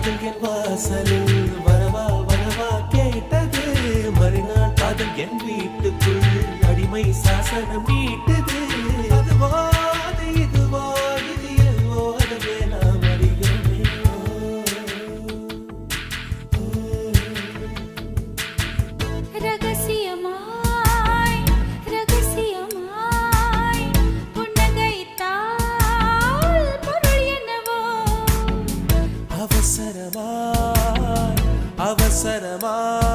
காதல் என் வாசலில் வரவா வரவா கேட்டது. மறுநாள் காதல் என் வீட்டுக்குள் அடிமை சாசனம் நீட்டது. அதுவா அது இதுவா இது எதுவோ அதுவே நாம் அறியோமே. ரகசியமாய் ரகசியமாய் புன்னகைத்தால் பொருள் என்னவோ. அவசரமாய் அவசரமாய்